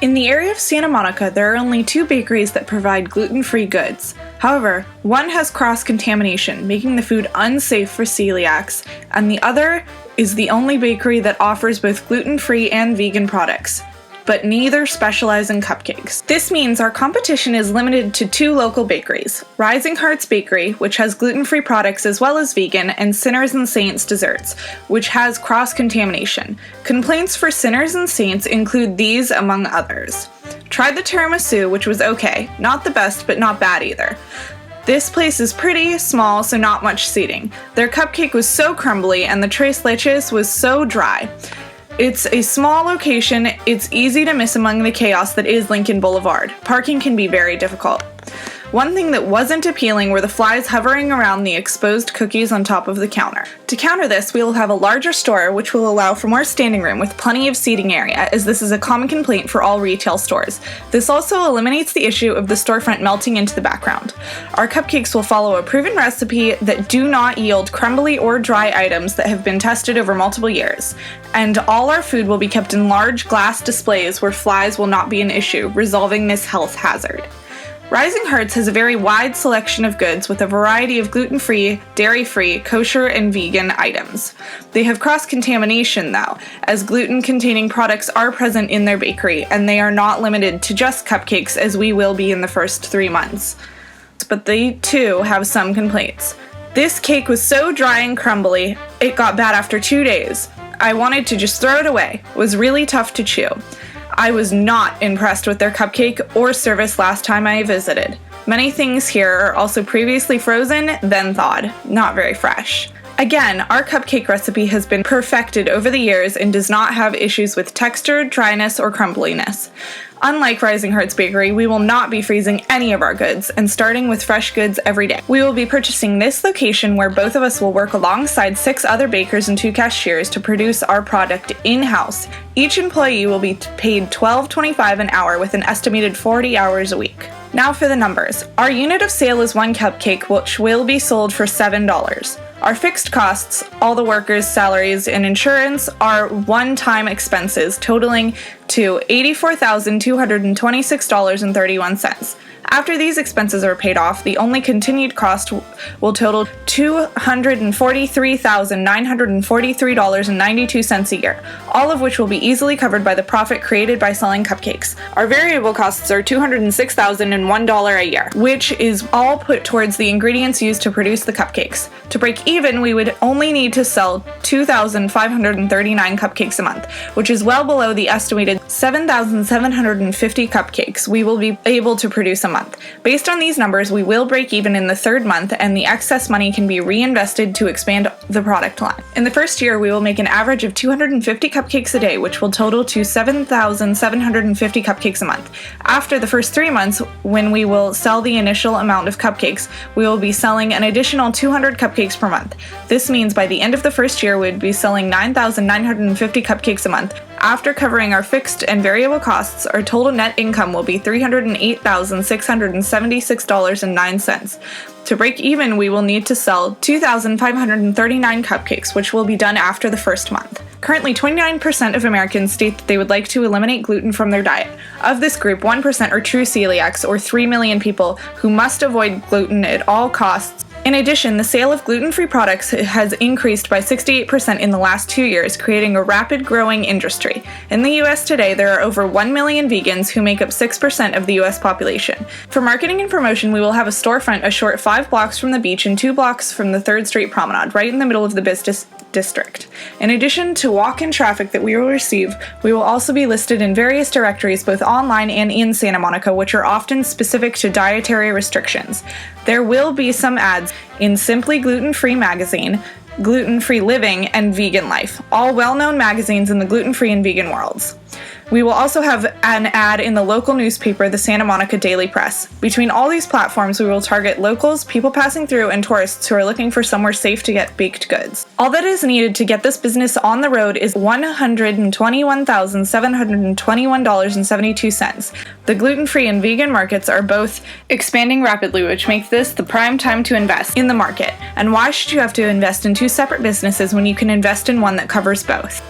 In the area of Santa Monica, there are only 2 bakeries that provide gluten-free goods. However, one has cross-contamination, making the food unsafe for celiacs, and the other is the only bakery that offers both gluten-free and vegan products, but neither specialize in cupcakes. This means our competition is limited to 2 local bakeries, Rising Hearts Bakery, which has gluten-free products as well as vegan, and Sinners and Saints Desserts, which has cross-contamination. Complaints for Sinners and Saints include these among others. Tried the tiramisu, which was okay, not the best but not bad either. This place is pretty small, so not much seating. Their cupcake was so crumbly and the tres leches was so dry. It's a small location, it's easy to miss among the chaos that is Lincoln Boulevard. Parking can be very difficult. One thing that wasn't appealing were the flies hovering around the exposed cookies on top of the counter. To counter this, we will have a larger store which will allow for more standing room with plenty of seating area, as this is a common complaint for all retail stores. This also eliminates the issue of the storefront melting into the background. Our cupcakes will follow a proven recipe that do not yield crumbly or dry items that have been tested over multiple years. And all our food will be kept in large glass displays where flies will not be an issue, resolving this health hazard. Rising Hearts has a very wide selection of goods with a variety of gluten-free, dairy-free, kosher, and vegan items. They have cross-contamination though, as gluten-containing products are present in their bakery, and they are not limited to just cupcakes as we will be in the first 3 months. But they too have some complaints. This cake was so dry and crumbly, it got bad after 2 days. I wanted to just throw it away. It was really tough to chew. I was not impressed with their cupcake or service last time I visited. Many things here are also previously frozen, then thawed. Not very fresh. Again, our cupcake recipe has been perfected over the years and does not have issues with texture, dryness, or crumbliness. Unlike Rising Hearts Bakery, we will not be freezing any of our goods and starting with fresh goods every day. We will be purchasing this location where both of us will work alongside 6 other bakers and 2 cashiers to produce our product in-house. Each employee will be paid $12.25 an hour with an estimated 40 hours a week. Now for the numbers. Our unit of sale is 1 cupcake, which will be sold for $7. Our fixed costs, all the workers' salaries and insurance, are one-time expenses totaling to $84,226.31. After these expenses are paid off, the only continued cost will total $243,943.92 a year, all of which will be easily covered by the profit created by selling cupcakes. Our variable costs are $206,001 a year, which is all put towards the ingredients used to produce the cupcakes. To break even, we would only need to sell 2,539 cupcakes a month, which is well below the estimated 7,750 cupcakes we will be able to produce a month. Based on these numbers, we will break even in the 3rd month, and the excess money can be reinvested to expand the product line. In the first year, we will make an average of 250 cupcakes a day, which will total to 7,750 cupcakes a month. After the first 3 months, when we will sell the initial amount of cupcakes, we will be selling an additional 200 cupcakes per month. This means by the end of the first year, we would be selling 9,950 cupcakes a month. After covering our fixed and variable costs, our total net income will be $308,676.09. To break even, we will need to sell 2,539 cupcakes, which will be done after the first month. Currently, 29% of Americans state that they would like to eliminate gluten from their diet. Of this group, 1% are true celiacs, or 3 million people who must avoid gluten at all costs. In addition, the sale of gluten-free products has increased by 68% in the last 2 years, creating a rapid growing industry. In the US today, there are over 1 million vegans who make up 6% of the US population. For marketing and promotion, we will have a storefront a short 5 blocks from the beach and 2 blocks from the 3rd Street Promenade, right in the middle of the business district. In addition to walk-in traffic that we will receive, we will also be listed in various directories both online and in Santa Monica, which are often specific to dietary restrictions. There will be some ads in Simply Gluten-Free Magazine, Gluten-Free Living, and Vegan Life, all well-known magazines in the gluten-free and vegan worlds. We will also have an ad in the local newspaper, the Santa Monica Daily Press. Between all these platforms, we will target locals, people passing through, and tourists who are looking for somewhere safe to get baked goods. All that is needed to get this business on the road is $121,721.72. The gluten-free and vegan markets are both expanding rapidly, which makes this the prime time to invest in the market. And why should you have to invest in 2 separate businesses when you can invest in one that covers both?